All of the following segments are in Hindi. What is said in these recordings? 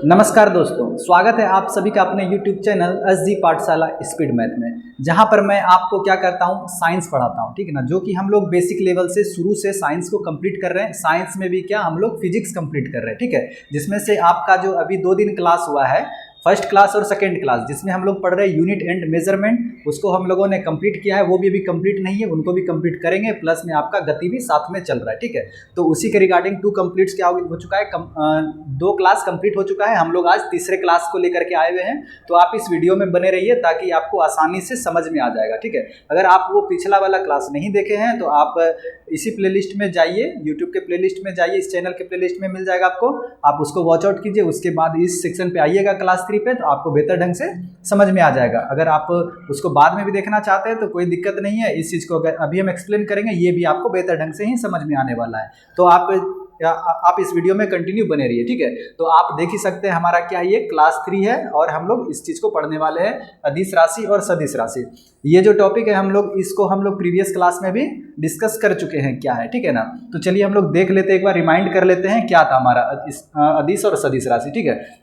नमस्कार दोस्तों, स्वागत है आप सभी का अपने YouTube चैनल एसजी पाठशाला स्पीड मैथ में। जहां पर मैं आपको क्या करता हूं, साइंस पढ़ाता हूं, ठीक है ना। जो कि हम लोग बेसिक लेवल से शुरू से साइंस को कंप्लीट कर रहे हैं। साइंस में भी क्या हम लोग फिजिक्स कंप्लीट कर रहे हैं, ठीक है। जिसमें से आपका जो अभी 2 दिन क्लास हुआ है, फर्स्ट क्लास और सेकंड क्लास, जिसमें हम लोग पढ़ रहे हैं यूनिट एंड मेजरमेंट, उसको हम लोगों ने कंप्लीट किया है। वो भी अभी कंप्लीट नहीं है, उनको भी कंप्लीट करेंगे। प्लस में आपका गति भी साथ में चल रहा है, ठीक है। तो उसी के रिगार्डिंग 2 कंप्लीट्स क्या हो चुका है, 2 क्लास कंप्लीट हो चुका है। हम लोग आज तीसरे क्लास को लेकर के आए हुए हैं। तो आप इस वीडियो में बने रहिए ताकि आपको आसानी से समझ में आ जाएगा, ठीक है। अगर आप वो पिछला वाला क्लास नहीं देखे हैं तो आप इसी प्लेलिस्ट में जाइए, यूट्यूब के प्लेलिस्ट में जाइए, इस चैनल के प्लेलिस्ट में मिल जाएगा आपको। आप उसको वॉच आउट कीजिए, उसके बाद इस सेक्शन पे आइएगा क्लास 3 पे, तो आपको बेहतर ढंग से समझ में आ जाएगा। अगर आप उसको बाद में भी देखना चाहते हैं तो कोई दिक्कत नहीं है। इस चीज़ को अगर अभी हम एक्सप्लेन करेंगे, ये भी आपको बेहतर ढंग से ही समझ में आने वाला है। तो आप इस वीडियो में कंटिन्यू बने रहिए, ठीक है। तो आप देख ही सकते हैं हमारा क्या ये क्लास 3 है और हम लोग इस चीज़ को पढ़ने वाले हैं, अदिश राशि और सदिश राशि। ये जो टॉपिक है हम लोग प्रीवियस क्लास में भी डिस्कस कर चुके हैं क्या है, ठीक है ना। तो चलिए हम लोग देख लेते हैं, एक बार रिमाइंड कर लेते हैं क्या था हमारा अदिश और सदिश राशि, ठीक है।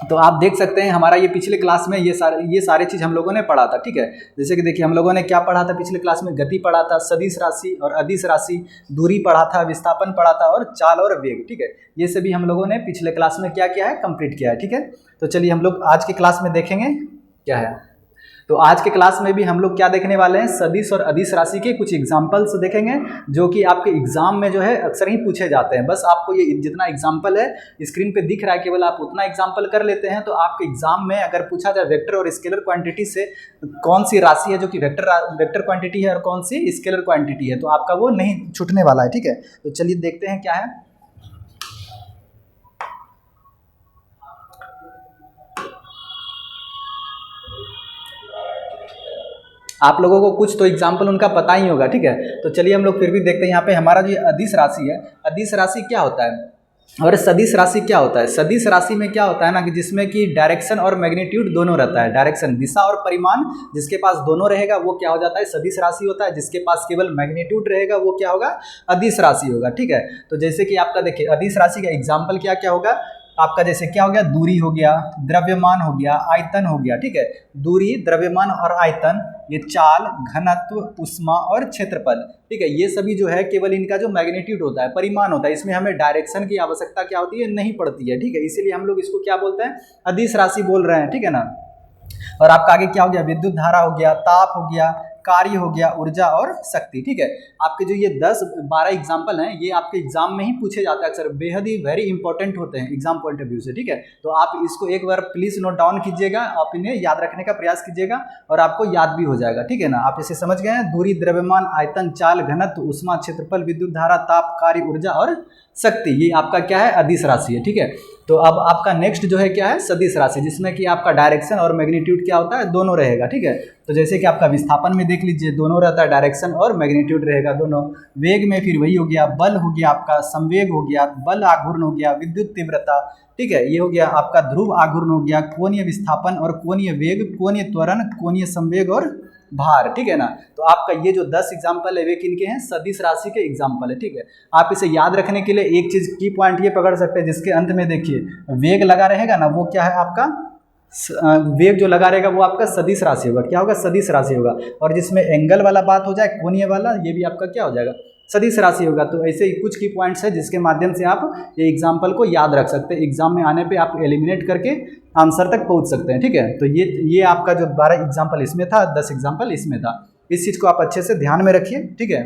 तो आप देख सकते हैं हमारा ये पिछले क्लास में ये सारे चीज़ हम लोगों ने पढ़ा था, ठीक है। जैसे कि देखिए हम लोगों ने क्या पढ़ा था पिछले क्लास में, गति पढ़ा था, सदिश राशि और अदिश राशि, दूरी पढ़ा था, विस्थापन पढ़ा था और चाल और वेग, ठीक है। ये सभी हम लोगों ने पिछले क्लास में क्या किया है, कंप्लीट किया है, ठीक है। तो चलिए हम लोग आज के क्लास में देखेंगे क्या है। तो आज के क्लास में भी हम लोग क्या देखने वाले हैं, सदिश और अदिश राशि के कुछ एग्जाम्पल्स देखेंगे, जो कि आपके एग्जाम में जो है अक्सर ही पूछे जाते हैं। बस आपको ये जितना एग्जाम्पल है स्क्रीन पे दिख रहा है, केवल आप उतना एग्जाम्पल कर लेते हैं। तो आपके एग्जाम में अगर पूछा जाए वेक्टर और स्केलर क्वांटिटी से कौन सी राशि है जो कि वेक्टर क्वांटिटी है और कौन सी स्केलर क्वांटिटी है, तो आपका वो नहीं छूटने वाला है, ठीक है। तो चलिए देखते हैं क्या है। आप लोगों को कुछ तो एग्जाम्पल उनका पता ही होगा, ठीक है। तो चलिए हम लोग फिर भी देखते हैं यहाँ पे हमारा जो अदिश राशि है, अदिश राशि क्या होता है और सदिश राशि क्या होता है। सदिश राशि में क्या होता है ना कि जिसमें कि डायरेक्शन और मैग्नीट्यूड दोनों रहता है। डायरेक्शन दिशा और परिमाण जिसके पास दोनों रहेगा वो क्या हो जाता है, सदिश राशि होता है। जिसके पास केवल मैग्नीट्यूड रहेगा वो क्या होगा, अदिश राशि होगा, ठीक है। तो जैसे कि आपका देखिए अदिश राशि का एग्जाम्पल क्या क्या होगा आपका, जैसे क्या हो गया, दूरी हो गया, द्रव्यमान हो गया, आयतन हो गया, ठीक है। दूरी, द्रव्यमान और आयतन, ये चाल, घनत्व, उष्मा और क्षेत्रफल, ठीक है। ये सभी जो है केवल इनका जो मैग्नीट्यूड होता है, परिमाण होता है, इसमें हमें डायरेक्शन की आवश्यकता क्या होती है, नहीं पड़ती है, ठीक है। इसीलिए हम लोग इसको क्या बोलते हैं, अदिश राशि बोल रहे हैं, ठीक है ना। और आपका आगे क्या हो गया, विद्युत धारा हो गया, ताप हो गया, कार्य हो गया, ऊर्जा और शक्ति, ठीक है। आपके जो ये 10-12 एग्जाम्पल हैं ये आपके एग्जाम में ही पूछे जाते हैं अक्सर, बेहद ही वेरी इंपॉर्टेंट होते हैं एग्जाम पॉइंट ऑफ व्यू से, ठीक है। तो आप इसको एक बार प्लीज नोट डाउन कीजिएगा, आप इन्हें याद रखने का प्रयास कीजिएगा और आपको याद भी हो जाएगा, ठीक है ना। आप इसे समझ गए हैं, दूरी, द्रव्यमान, आयतन, चाल, घनत्व, उष्मा, क्षेत्रफल, विद्युत धारा, ताप, कार्य, ऊर्जा और शक्ति, ये आपका क्या है, अदिश राशि है, ठीक है। तो अब आपका नेक्स्ट जो है क्या है, सदिश राशि, जिसमें कि आपका डायरेक्शन और मैग्नीट्यूड क्या होता है, दोनों रहेगा, ठीक है। तो जैसे कि आपका विस्थापन में देख लीजिए दोनों रहता है, डायरेक्शन और मैग्नीट्यूड रहेगा दोनों। वेग में फिर वही हो गया, बल हो गया आपका, संवेग हो गया, बल आघूर्ण हो गया, विद्युत तीव्रता, ठीक है। ये हो गया आपका ध्रुव आघूर्ण हो गया, कोणीय विस्थापन और कोणीय वेग, कोणीय त्वरण, कोणीय संवेग और भार, ठीक है ना। तो आपका ये जो 10 एग्जाम्पल है वे किनके हैं, सदिश राशि के एग्जाम्पल है, ठीक है। आप इसे याद रखने के लिए एक चीज की पॉइंट ये पकड़ सकते हैं, जिसके अंत में देखिए वेग लगा रहेगा ना, वो क्या है आपका वेग जो लगा रहेगा वो आपका सदिश राशि होगा, क्या होगा, सदिश राशि होगा। और जिसमें एंगल वाला बात हो जाए, कोणीय वाला, ये भी आपका क्या हो जाएगा, सदिश राशि होगा। तो ऐसे ही कुछ की पॉइंट्स है जिसके माध्यम से आप ये एग्जाम्पल को याद रख सकते हैं, एग्जाम में आने पे आप एलिमिनेट करके आंसर तक पहुंच सकते हैं, ठीक है। तो ये आपका जो 12 एग्जाम्पल इसमें था, 10 एग्जाम्पल इसमें था। इस चीज़ को आप अच्छे से ध्यान में रखिए, ठीक है।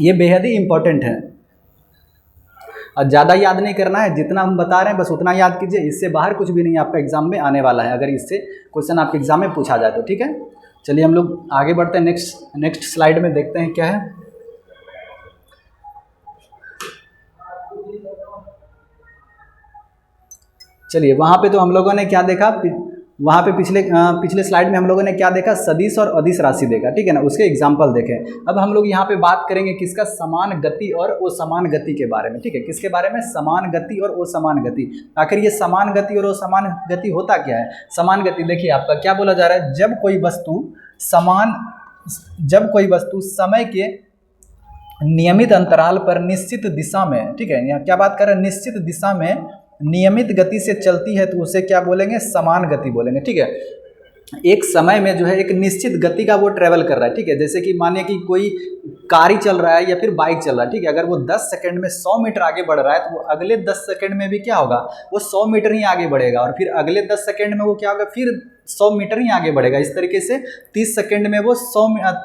ये बेहद ही इंपॉर्टेंट है और ज़्यादा याद नहीं करना है, जितना हम बता रहे हैं बस उतना याद कीजिए। इससे बाहर कुछ भी नहीं आपका एग्जाम में आने वाला है, अगर इससे क्वेश्चन आपके एग्जाम में पूछा जाए तो, ठीक है। चलिए हम लोग आगे बढ़ते हैं, नेक्स्ट स्लाइड में देखते हैं क्या है। चलिए वहाँ पे तो हम लोगों ने क्या देखा, वहाँ पे पिछले स्लाइड में हम लोगों ने क्या देखा, सदिश और अदिश राशि देखा, ठीक है ना, उसके एग्जाम्पल देखे। अब हम लोग यहाँ पे बात करेंगे किसका, समान गति और असमान गति के बारे में, ठीक है। किसके बारे में, समान गति और असमान गति। आखिर ये समान गति और असमान गति होता क्या है। समान गति देखिए आपका क्या बोला जा रहा है, जब कोई वस्तु समय के नियमित अंतराल पर निश्चित दिशा में, ठीक है, यहाँ क्या बात कर रहे हैं, निश्चित दिशा में नियमित गति से चलती है तो उसे क्या बोलेंगे, समान गति बोलेंगे, ठीक है। एक समय में जो है एक निश्चित गति का वो ट्रेवल कर रहा है, ठीक है। जैसे कि मानिए कि कोई कार ही चल रहा है या फिर बाइक चल रहा है, ठीक है। अगर वो 10 सेकंड में 100 मीटर आगे बढ़ रहा है तो वो अगले 10 सेकंड में भी क्या होगा, वो 100 मीटर ही आगे बढ़ेगा, और फिर अगले 10 सेकंड में वो क्या होगा, फिर 100 मीटर ही आगे बढ़ेगा। इस तरीके से 30 सेकंड में वो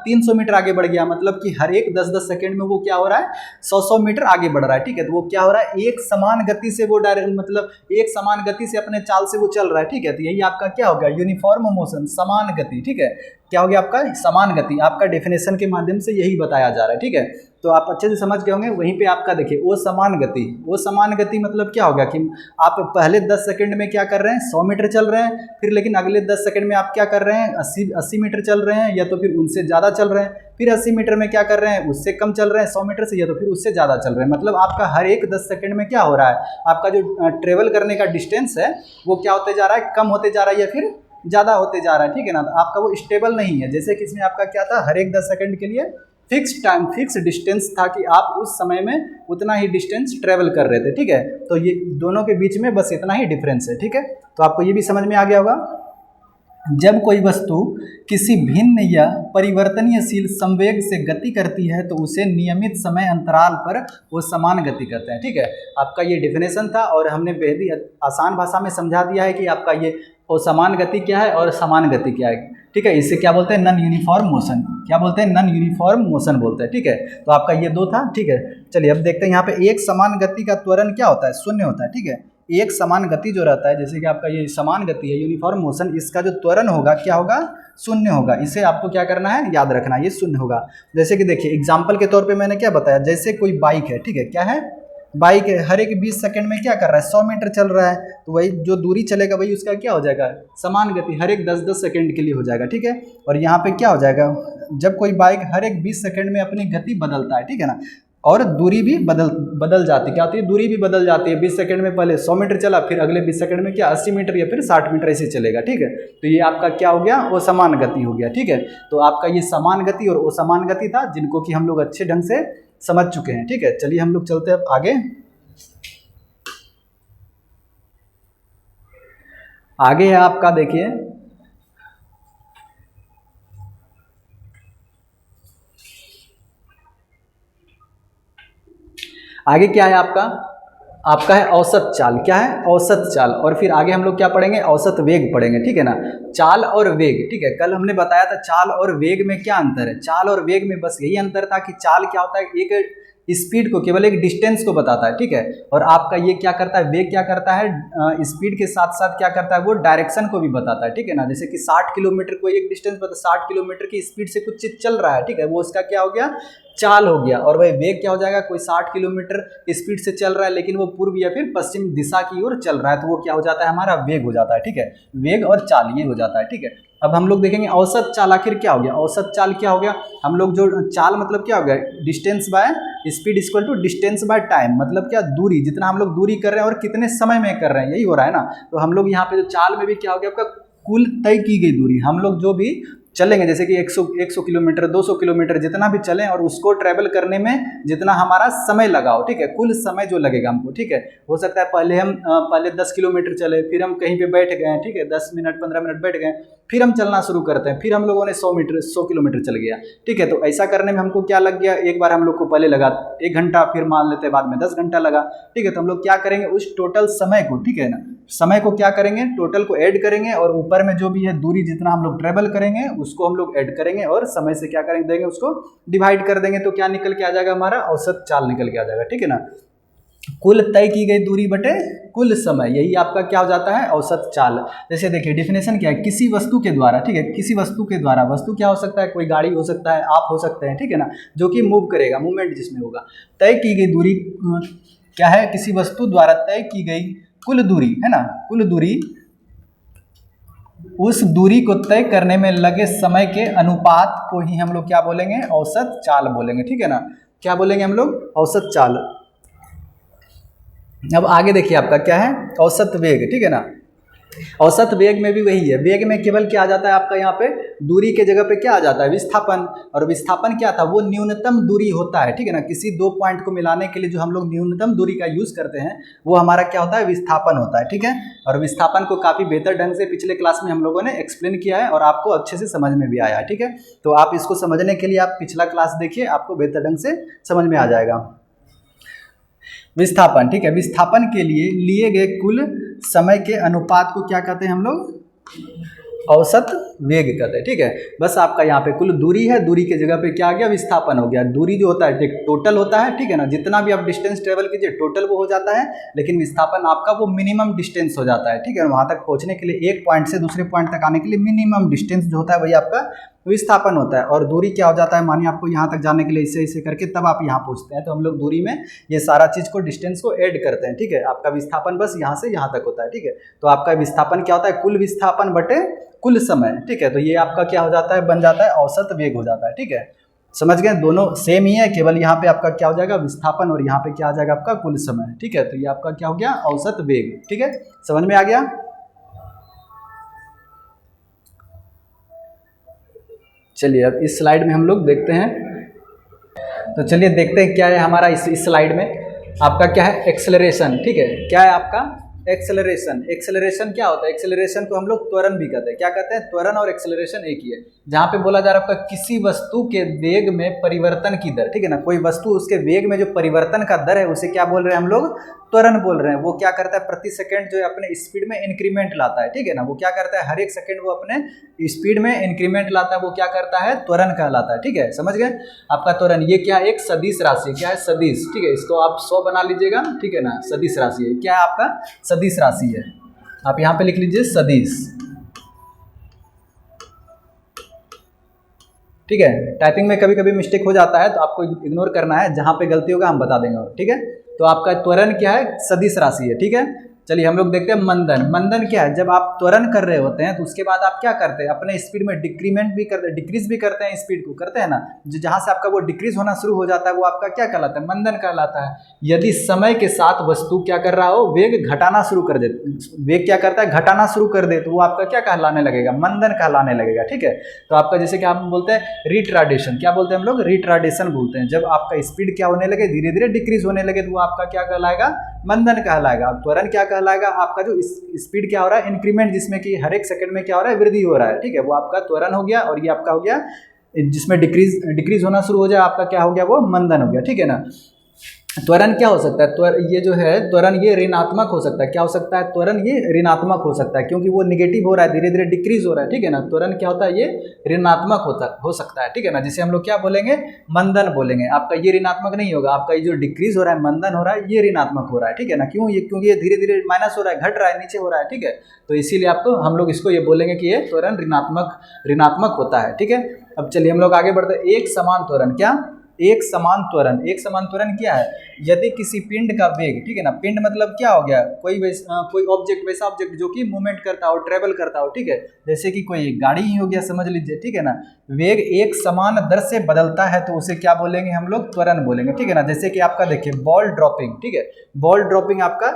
300 मीटर आगे बढ़ गया, मतलब कि हर एक 10-10 सेकंड में वो क्या हो रहा है, 100 मीटर आगे बढ़ रहा है, ठीक है। तो वो क्या हो रहा है, एक समान गति से वो मतलब एक समान गति से अपने चाल से वो चल रहा है, ठीक है। तो यही आपका क्या हो गया, यूनिफॉर्म मोशन, समान गति, ठीक है। क्या हो गया आपका, समान गति। आपका डेफिनेशन के माध्यम से यही बताया जा रहा है, ठीक है। तो आप अच्छे से समझ गए होंगे। वहीं पे आपका देखिए वो समान गति, वो समान गति मतलब क्या होगा कि आप पहले 10 सेकंड में क्या कर रहे हैं, 100 मीटर चल रहे हैं, फिर लेकिन अगले 10 सेकंड में आप क्या कर रहे हैं, 80 मीटर चल रहे हैं, या तो फिर उनसे ज़्यादा चल रहे हैं, फिर 80 मीटर में क्या कर रहे हैं, उससे कम चल रहे हैं 100 मीटर से, या तो फिर उससे ज़्यादा चल रहे हैं। मतलब आपका हर एक 10 सेकंड में क्या हो रहा है, आपका जो ट्रेवल करने का डिस्टेंस है वो क्या होते जा रहा है, कम होते जा रहा है या फिर ज़्यादा होते जा रहा है, ठीक है ना। तो आपका वो स्टेबल नहीं है। जैसे कि इसमें आपका क्या था, हर एक 10 सेकंड के लिए फिक्स टाइम, फिक्स डिस्टेंस था कि आप उस समय में उतना ही डिस्टेंस ट्रेवल कर रहे थे, ठीक है। तो ये दोनों के बीच में बस इतना ही डिफरेंस है, ठीक है। तो आपको ये भी समझ में आ गया होगा। जब कोई वस्तु किसी भिन्न या परिवर्तनीयशील संवेग से गति करती है तो उसे नियमित समय अंतराल पर वो समान गति करते हैं, ठीक है। आपका ये डेफिनेशन था और हमने बेहद ही आसान भाषा में समझा दिया है कि आपका ये वो समान गति क्या है और समान गति क्या है, ठीक है। इसे क्या बोलते हैं, नॉन यूनिफॉर्म मोशन। क्या बोलते हैं, नॉन यूनिफॉर्म मोशन बोलते हैं, ठीक है। तो आपका ये दो था, ठीक है। चलिए अब देखते हैं यहाँ पे एक समान गति का त्वरण क्या होता है, शून्य होता है, ठीक है। एक समान गति जो रहता है, जैसे कि आपका ये समान गति है यूनिफॉर्म मोशन, इसका जो त्वरण होगा क्या होगा, शून्य होगा। इसे आपको क्या करना है, याद रखना, ये शून्य होगा। जैसे कि देखिए एग्जाम्पल के तौर पे मैंने क्या बताया, जैसे कोई बाइक है, ठीक है, क्या है, बाइक है, हर एक 20 सेकंड में क्या कर रहा है, 100 मीटर चल रहा है, तो वही जो दूरी चलेगा वही उसका क्या हो जाएगा, समान गति, हर एक 10-10 सेकंड के लिए हो जाएगा, ठीक है। और यहाँ पे क्या हो जाएगा, जब कोई बाइक हर एक 20 सेकंड में अपनी गति बदलता है, ठीक है ना, और दूरी भी बदल जाती है, क्या होती है, दूरी भी बदल जाती है। 20 सेकंड में पहले 100 मीटर चला, फिर अगले 20 सेकंड में क्या 80 मीटर या फिर 60 मीटर ऐसे चलेगा, ठीक है। तो ये आपका क्या हो गया, वो समान गति हो गया, ठीक है। तो आपका ये समान गति और वो समान गति था, जिनको कि हम लोग अच्छे ढंग से समझ चुके हैं, ठीक है। चलिए हम लोग चलते हैं अब आगे। आगे है आपका, देखिए आगे क्या है आपका, आपका है औसत चाल। क्या है, औसत चाल। और फिर आगे हम लोग क्या पढ़ेंगे, औसत वेग पढ़ेंगे, ठीक है ना। चाल और वेग, ठीक है। कल हमने बताया था चाल और वेग में क्या अंतर है। चाल और वेग में बस यही अंतर था कि चाल क्या होता है, एक स्पीड को, केवल एक डिस्टेंस को बताता है, ठीक है। और आपका ये क्या करता है, वेग क्या करता है, स्पीड के साथ साथ क्या करता है, वो डायरेक्शन को भी बताता है, ठीक है ना। जैसे कि 60 किलोमीटर को एक डिस्टेंस बता, 60 किलोमीटर की स्पीड से कुछ चीज चल रहा है, ठीक है, वो उसका क्या हो गया, चाल हो गया। और वही वेग क्या हो जाएगा, कोई 60 किलोमीटर स्पीड से चल रहा है लेकिन वो पूर्व या फिर पश्चिम दिशा की ओर चल रहा है, तो वो क्या हो जाता है, हमारा वेग हो जाता है, ठीक है। वेग और चाल ये हो जाता है, ठीक है। अब हम लोग देखेंगे औसत चाल आखिर क्या हो गया। औसत चाल क्या हो गया, हम लोग जो चाल मतलब क्या हो गया, distance by speed equal to distance by time, मतलब क्या, दूरी, जितना हम लोग दूरी कर रहे हैं और कितने समय में कर रहे हैं, यही हो रहा है ना। तो हम लोग यहाँ पे जो चाल में भी क्या हो गया, आपका कुल तय की गई दूरी, हम लोग जो भी चलेंगे, जैसे कि 100 किलोमीटर 200 किलोमीटर जितना भी चलें और उसको ट्रैवल करने में जितना हमारा समय लगा हो, ठीक है, कुल समय जो लगेगा हमको, ठीक है। हो सकता है पहले 10 किलोमीटर चले, फिर हम कहीं पे बैठ गए, ठीक है, 10 मिनट 15 मिनट बैठ गए, फिर हम चलना शुरू करते हैं, फिर हम लोगों ने 100 किलोमीटर चल गया, ठीक है। तो ऐसा करने में हमको क्या लग गया, एक बार हम लोग को पहले लगा 1 घंटा, फिर मान लेते हैं बाद में 10 घंटा लगा, ठीक है। तो हम लोग क्या करेंगे, उस टोटल समय को, ठीक है ना, समय को क्या करेंगे, टोटल को ऐड करेंगे और ऊपर में जो भी है दूरी जितना हम लोग ट्रेवल करेंगे उसको हम लोग ऐड करेंगे और समय से क्या करेंगे, देंगे उसको डिवाइड कर देंगे, तो क्या निकल के आ जाएगा, हमारा औसत चाल निकल के आ जाएगा, ठीक है ना। कुल तय की गई दूरी बटे कुल समय, यही आपका क्या हो जाता है, औसत चाल। जैसे देखिए डेफिनेशन क्या है, किसी वस्तु के द्वारा, ठीक है, किसी वस्तु के द्वारा, वस्तु क्या हो सकता है, कोई गाड़ी हो सकता है, आप हो सकते हैं, ठीक है ना, जो कि मूव करेगा, मूवमेंट जिसमें होगा। तय की गई दूरी क्या है, किसी वस्तु द्वारा तय की गई कुल दूरी है ना, कुल दूरी, उस दूरी को तय करने में लगे समय के अनुपात को ही हम लोग क्या बोलेंगे, औसत चाल बोलेंगे, ठीक है ना। क्या बोलेंगे हम लोग, औसत चाल। अब आगे देखिए आपका क्या है, औसत वेग, ठीक है ना। औसत वेग में भी वही है, वेग में केवल क्या आ जाता है आपका यहाँ पे, दूरी के जगह पे क्या आ जाता है, विस्थापन। और विस्थापन क्या था, वो न्यूनतम दूरी होता है, ठीक है ना। किसी दो पॉइंट को मिलाने के लिए जो हम लोग न्यूनतम दूरी का यूज करते हैं वो हमारा क्या होता है, विस्थापन होता है, ठीक है। और विस्थापन को काफी बेहतर ढंग से पिछले क्लास में हम लोगों ने एक्सप्लेन किया है और आपको अच्छे से समझ में भी आया है, ठीक है। तो आप इसको समझने के लिए आप पिछला क्लास देखिए, आपको बेहतर ढंग से समझ में आ जाएगा। विस्थापन, ठीक है, विस्थापन के लिए गए कुल समय के अनुपात को क्या कहते हैं हम लोग, औसत वेग कहते हैं, ठीक है। बस आपका यहाँ पे कुल दूरी है, दूरी के जगह पे क्या आ गया, विस्थापन हो गया। दूरी जो होता है टोटल होता है, ठीक है ना, जितना भी आप डिस्टेंस ट्रेवल कीजिए टोटल वो हो जाता है, लेकिन विस्थापन आपका वो मिनिमम डिस्टेंस हो जाता है, ठीक है। वहाँ तक पहुँचने के लिए एक पॉइंट से दूसरे पॉइंट तक आने के लिए मिनिमम डिस्टेंस जो होता है वही आपका विस्थापन होता है। और दूरी क्या हो जाता है, मानिए आपको यहाँ तक जाने के लिए इसे इसे करके तब आप यहाँ पहुँचते हैं, तो हम लोग दूरी में ये सारा चीज़ को डिस्टेंस को ऐड करते हैं, ठीक है। आपका विस्थापन बस यहाँ से यहाँ तक होता है, ठीक है। तो आपका विस्थापन क्या होता है, कुल विस्थापन बटे कुल समय, ठीक है। तो ये आपका क्या हो जाता है, बन जाता है औसत वेग हो जाता है, ठीक है। समझ गए, दोनों सेम ही है, केवल यहाँ पे आपका क्या हो जाएगा, विस्थापन, और यहाँ पे क्या आ जाएगा आपका कुल समय, ठीक है। तो ये आपका क्या हो गया, औसत वेग, ठीक है। समझ में आ गया। चलिए अब इस स्लाइड में हम लोग देखते हैं, तो चलिए देखते हैं क्या है हमारा इस स्लाइड में। आपका क्या है, एक्सेलरेशन, ठीक है। क्या है आपका एक्सेलरेशन। एक्सेलरेशन क्या होता है, एक्सेलरेशन को हम लोग त्वरण भी कहते हैं। क्या कहते हैं, त्वरण और एक्सेलरेशन एक ही है। जहाँ पे बोला जा रहा है आपका किसी वस्तु के वेग में परिवर्तन की दर, ठीक है ना, कोई वस्तु उसके वेग में जो परिवर्तन का दर है उसे क्या बोल रहे हैं हम लोग, त्वरण बोल रहे हैं। वो क्या करता है, प्रति सेकंड जो है अपने स्पीड में इंक्रीमेंट लाता है, ठीक है ना। वो क्या करता है, हर एक सेकंड वो अपने स्पीड में इंक्रीमेंट लाता है, वो क्या करता है, त्वरण कहलाता है, ठीक है। समझ गए आपका त्वरण। ये क्या, एक सदिश राशि, क्या है, सदिश, ठीक है। इसको आप 100 बना लीजिएगा, ठीक है ना, सदिश राशि है। क्या है आपका, सदिश राशि है। आप यहाँ पे लिख लीजिए सदिश, ठीक है। टाइपिंग में कभी कभी मिस्टेक हो जाता है तो आपको इग्नोर करना है, जहाँ पे गलती होगा हम बता देंगे, ठीक है। तो आपका त्वरण क्या है, सदिश राशि है, ठीक है। चलिए हम लोग देखते हैं मंदन। मंदन क्या है, जब आप त्वरण कर रहे होते हैं तो उसके बाद आप क्या करते हैं, अपने स्पीड में डिक्रीमेंट भी करते हैं, डिक्रीज भी करते हैं, स्पीड को करते हैं ना। जो जहाँ से आपका वो डिक्रीज होना शुरू हो जाता है वो आपका क्या कहलाता है, मंदन कहलाता है। यदि समय के साथ वस्तु क्या कर रहा हो, वेग घटाना शुरू कर दे, वेग क्या करता है, घटाना शुरू कर दे, तो वो आपका क्या कहलाने लगेगा, मंदन कहलाने लगेगा, ठीक है। तो आपका जैसे कि हम बोलते हैं रिट्राडेशन, क्या बोलते हैं हम लोग, रिट्राडेशन बोलते हैं। जब आपका स्पीड क्या होने लगे, धीरे धीरे डिक्रीज होने लगे, तो वो आपका क्या कहलाएगा, मंदन कहलाएगा। त्वरण क्या कहलाएगा, आपका जो स्पीड क्या हो रहा है, इंक्रीमेंट, जिसमें कि हर एक सेकंड में क्या हो रहा है, वृद्धि हो रहा है, ठीक है। वो आपका त्वरण हो गया। और ये आपका हो गया जिसमें डिक्रीज होना शुरू हो जाए, आपका क्या हो गया, वो मंदन हो गया, ठीक है ना। त्वरण क्या हो सकता है, ये जो है त्वरण ये ऋणात्मक हो सकता है। क्या हो सकता है, त्वरण ये ऋणात्मक हो सकता है, क्योंकि वो निगेटिव हो रहा है, धीरे धीरे डिक्रीज हो रहा है, ठीक है ना। त्वरण क्या होता है, ये ऋणात्मक हो सकता है, ठीक है ना। जिसे हम लोग क्या बोलेंगे, मंदन बोलेंगे। आपका ये ऋणात्मक नहीं होगा, आपका ये जो डिक्रीज हो रहा है, मंदन हो रहा है, ये ऋणात्मक हो रहा है, ठीक है ना। क्यों, ये क्योंकि ये धीरे धीरे माइनस हो रहा है, घट रहा है, नीचे हो रहा है, ठीक है। तो इसीलिए आपको हम लोग इसको ये बोलेंगे कि ये त्वरण ऋणात्मक होता है, ठीक है। अब चलिए हम लोग आगे बढ़ते हैं। एक समान त्वरण, क्या, एक समान त्वरण। एक समान त्वरण क्या है, यदि किसी पिंड का वेग, ठीक है ना, पिंड मतलब क्या हो गया, कोई ऑब्जेक्ट, वैसा ऑब्जेक्ट जो कि मूवमेंट करता हो, ट्रेवल करता हो, ठीक है। जैसे कि कोई गाड़ी ही हो गया समझ लीजिए, ठीक है ना। वेग एक समान दर से बदलता है तो उसे क्या बोलेंगे हम लोग, त्वरण बोलेंगे, ठीक है ना। जैसे कि आपका देखिए बॉल ड्रॉपिंग, ठीक है, बॉल ड्रॉपिंग आपका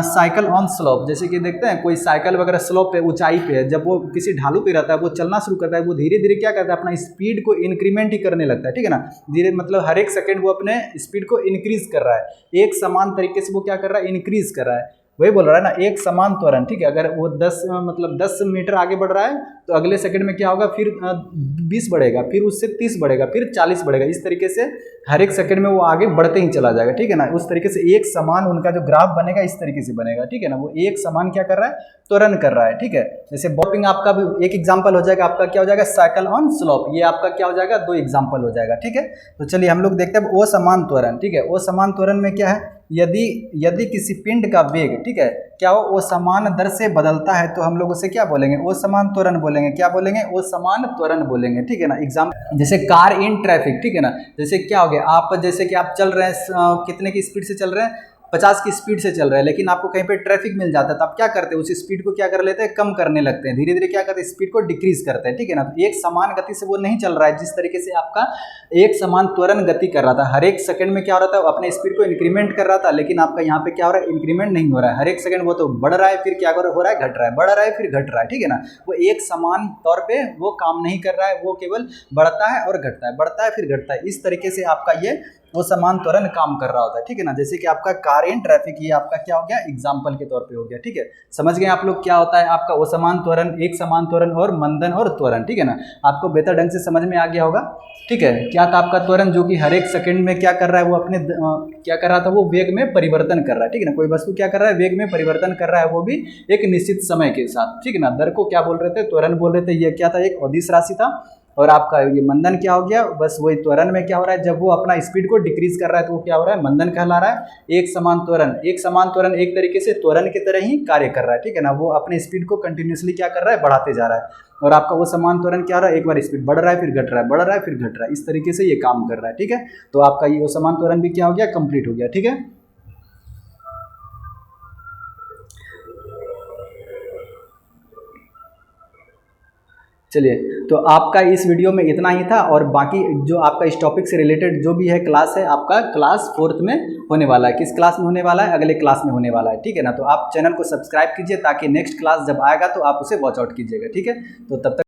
साइकिल ऑन स्लोप, जैसे कि देखते हैं कोई साइकिल वगैरह स्लोप पे, ऊंचाई पे है, जब वो किसी ढालू पे रहता है, वो चलना शुरू करता है, वो धीरे धीरे क्या करता है, अपना स्पीड को इंक्रीमेंट ही करने लगता है, ठीक है ना। धीरे मतलब हर एक सेकंड वो अपने स्पीड को इंक्रीज कर रहा है, एक समान तरीके से वो क्या कर रहा है, इंक्रीज कर रहा है। वही बोल रहा है ना, एक समान त्वरण, ठीक है। अगर वो 10 मीटर आगे बढ़ रहा है तो अगले सेकंड में क्या होगा, फिर 20 बढ़ेगा, फिर उससे 30 बढ़ेगा, फिर 40 बढ़ेगा। इस तरीके से हर एक सेकंड में वो आगे बढ़ते ही चला जाएगा, ठीक है ना। उस तरीके से एक समान उनका जो ग्राफ बनेगा इस तरीके से बनेगा, ठीक है ना। वो एक समान क्या कर रहा है, त्वरण कर रहा है, ठीक है। जैसे बॉपिंग आपका भी एक एग्जाम्पल हो जाएगा, आपका क्या हो जाएगा, साइकिल ऑन स्लोप, ये आपका क्या हो जाएगा, 2 एग्जाम्पल हो जाएगा, ठीक है। तो चलिए हम लोग देखते हैं असमान त्वरण, ठीक है। असमान त्वरण में क्या है, यदि किसी पिंड का वेग, ठीक है, क्या वो समान दर से बदलता है तो हम लोग उसे क्या बोलेंगे, वो समान त्वरण बोलेंगे। क्या बोलेंगे, वो समान त्वरण बोलेंगे, ठीक है ना। एग्जाम जैसे कार इन ट्रैफिक, ठीक है ना। जैसे क्या हो गया, आप जैसे कि आप चल रहे हैं, कितने की स्पीड से चल रहे हैं, 50 की स्पीड से चल रहे हैं, लेकिन आपको कहीं पे ट्रैफिक मिल जाता है, तो आप क्या करते हैं, उस स्पीड को क्या कर लेते हैं, कम करने लगते हैं, धीरे धीरे क्या करते हैं, स्पीड को डिक्रीज करते हैं, ठीक है ना। तो एक समान गति से वो नहीं चल रहा है, जिस तरीके से आपका एक समान त्वरण गति कर रहा था, हर एक सेकंड में क्या हो रहा था, अपने स्पीड को इंक्रीमेंट कर रहा था, लेकिन आपका यहाँ पे क्या हो रहा है, इंक्रीमेंट नहीं हो रहा है, हर एक सेकंड वो तो बढ़ रहा है, फिर क्या हो रहा है, घट रहा है, बढ़ रहा है, फिर घट रहा है, ठीक है ना। वो एक समान तौर पे वो काम नहीं कर रहा है, वो केवल बढ़ता है और घटता है, बढ़ता है फिर घटता है, इस तरीके से आपका ये वो समान त्वरण काम कर रहा होता है, ठीक है ना। जैसे कि आपका कार एंड ट्रैफिक, ये आपका क्या हो गया, एग्जाम्पल के तौर पे हो गया, ठीक है। समझ गए आप लोग क्या होता है आपका वो समान त्वरण, एक समान त्वरण और मंदन और त्वरण, ठीक है ना। आपको बेहतर ढंग से समझ में आ गया होगा, ठीक है। क्या था आपका त्वरण, जो कि हर एक सेकंड में क्या कर रहा है, वो अपने क्या कर रहा था, वो वेग में परिवर्तन कर रहा है, ठीक है ना। कोई वस्तु क्या कर रहा है, वेग में परिवर्तन कर रहा है, वो भी एक निश्चित समय के साथ, ठीक है ना। दर को क्या बोल रहे थे, त्वरण बोल रहे थे। ये क्या था, एक अदिश राशि था। और आपका ये मंदन क्या हो गया, बस वही त्वरण में क्या हो रहा है, जब वो अपना स्पीड को डिक्रीज कर रहा है तो वो क्या हो रहा है, मंदन कहला रहा है। एक समान त्वरण, एक समान त्वरण एक तरीके से त्वरण की तरह ही कार्य कर रहा है, ठीक है ना। वो अपने स्पीड को कंटिन्यूसली क्या कर रहा है, बढ़ाते जा रहा है। और आपका वो समान त्वरण क्या हो रहा है, एक बार स्पीड बढ़ रहा है फिर घट रहा है, बढ़ रहा है फिर घट रहा है, इस तरीके से ये काम कर रहा है, ठीक है। तो आपका ये वो समान त्वरण भी क्या हो गया, कंप्लीट हो गया, ठीक है। चलिए, तो आपका इस वीडियो में इतना ही था, और बाकी जो आपका इस टॉपिक से रिलेटेड जो भी है क्लास है, आपका क्लास 4th में होने वाला है। किस क्लास में होने वाला है, अगले क्लास में होने वाला है, ठीक है ना। तो आप चैनल को सब्सक्राइब कीजिए, ताकि नेक्स्ट क्लास जब आएगा तो आप उसे वॉच आउट कीजिएगा, ठीक है। तो तब तक